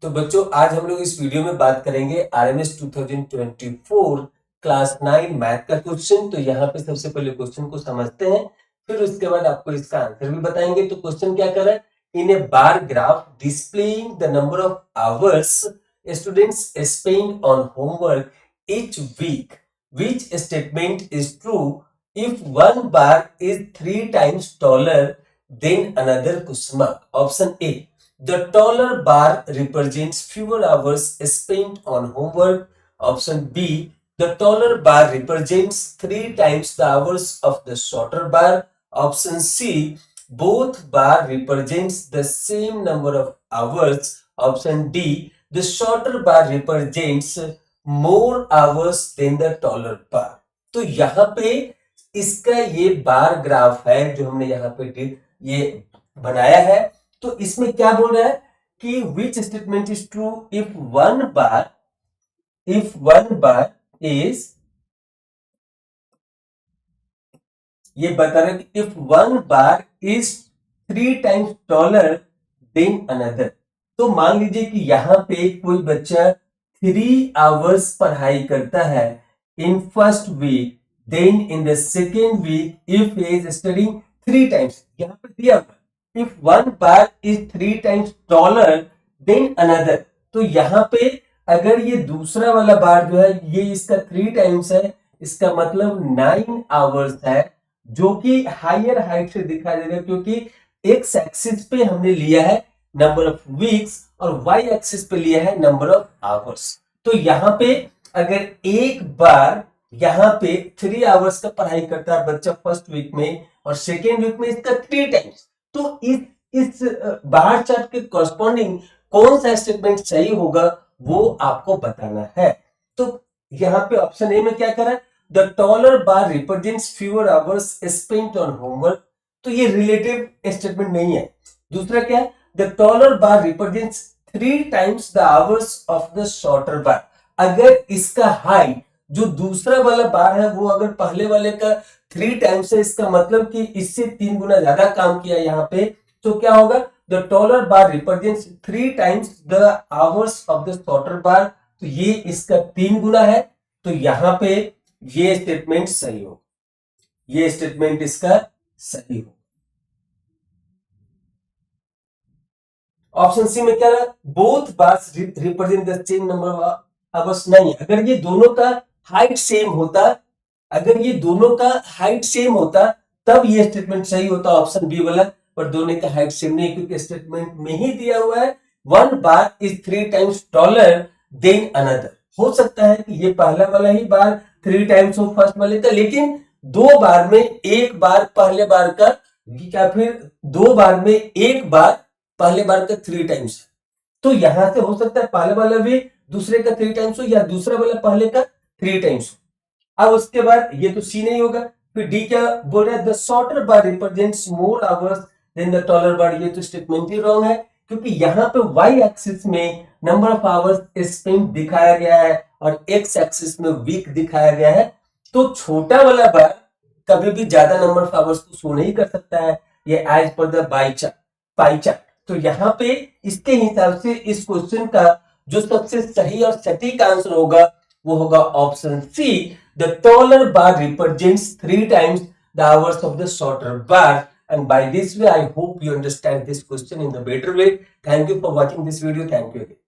तो बच्चों आज हम लोग इस वीडियो में बात करेंगे आरएमएस 2024 क्लास 9 मैथ का क्वेश्चन। तो यहाँ पे सबसे पहले क्वेश्चन को समझते हैं, फिर उसके बाद आपको इसका आंसर भी बताएंगे। तो क्वेश्चन क्या कर रहा है, in a bar graph displaying the number of hours students spend on homework each week, which statement is true if one bar is 3 times taller than another? Question mark. Option A, the taller bar represents fewer hours spent on homework. Option B, the taller bar represents 3 times the hours of the shorter bar. Option C, both bar represents the same number of hours. Option D, the shorter bar represents more hours than the taller bar. तो यहाँ पे इसका ये bar graph है जो हमने यहाँ पे ये बनाया है। तो इसमें क्या बोल रहा है कि which statement is true if one bar is, ये बता रहा है कि if one bar is 3 times taller than another. तो मान लीजिए कि यहाँ पे कोई बच्चा 3 आवर्स पढ़ाई करता है in first week, then in the second week if he is studying 3 times. यहाँ पे दिया हुआ if one bar is 3 times taller than another. तो यहाँ पे अगर ये दूसरा वाला बार जो है ये इसका 3 टाइम्स है, इसका मतलब 9 आवर्स है, जो कि हायर हाइट से दिखाई देगा क्योंकि एक्स एक्सिस पे हमने लिया है नंबर ऑफ वीक्स और वाई एक्सिस पे लिया है नंबर ऑफ आवर्स। तो यहाँ पे अगर एक बार यहाँ पे 3 आवर्स का पढ़ाई करता है बच्चा फर्स्ट वीक में और सेकेंड वीक में इसका 3 टाइम्स, तो इस बार चार्ट के कॉरस्पॉन्डिंग कौन सा स्टेटमेंट सही होगा वो आपको बताना है। तो यहाँ पे ऑप्शन ए में क्या करा, the taller bar represents fewer hours spent on homework. तो ये रिलेटिव स्टेटमेंट नहीं है। दूसरा क्या है, the taller bar represents 3 times the hours of the shorter bar. अगर इसका हाइट जो दूसरा वाला बार है वो अगर पहले वाले का 3 टाइम्स है, इसका मतलब कि इससे 3 गुना ज्यादा काम किया यहाँ पे, तो क्या होगा, the taller bar represents 3 times the hours of the shorter bar. तो ये इसका 3 गुना है। तो यहाँ पे ये स्टेटमेंट सही हो, ये स्टेटमेंट इसका सही हो। ऑप्शन सी में क्या है, both bars represent the same number of hours. नहीं, अगर ये दोनों का हाइट सेम होता, अगर ये दोनों का हाइट सेम होता तब ये स्टेटमेंट सही होता ऑप्शन बी वाला, पर दोनों का हाइट सेम नहीं क्योंकि स्टेटमेंट में ही दिया हुआ है one bar is 3 times taller than another. हो सकता है कि ये पहला वाला ही बार 3 टाइम्स हो फर्स्ट वाले का, लेकिन 2 बार में एक बार पहले बार का या फिर 2 बार में एक बार पहले बार का 3 टाइम्स। तो यहां से हो सकता है पहले वाला भी दूसरे का 3 टाइम्स हो या दूसरा वाला पहले का 3 टाइम्स हो। अब उसके बाद ये तो सी नहीं होगा, फिर डी क्या बोल रहा है, the shorter bar represents more hours than the taller bar. ये तो स्टेटमेंट ही रॉन्ग है क्योंकि यहाँ पे वाई एक्सिस में नंबर ऑफ आवर्स स्पेंट दिखाया गया है और एक्स एक्सिस में वीक दिखाया गया है। तो छोटा वाला बार कभी भी ज्यादा नंबर ऑफ आवर्स को शो नहीं कर सकता है, ये as per the pie chart. तो यहाँ पे इसके हिसाब से इस क्वेश्चन का जो सबसे सही और सटीक आंसर होगा वो होगा option C, the taller bar represents 3 times the hours of the shorter bar. And by this way, I hope you understand this question in the better way. Thank you for watching this video. Thank you again.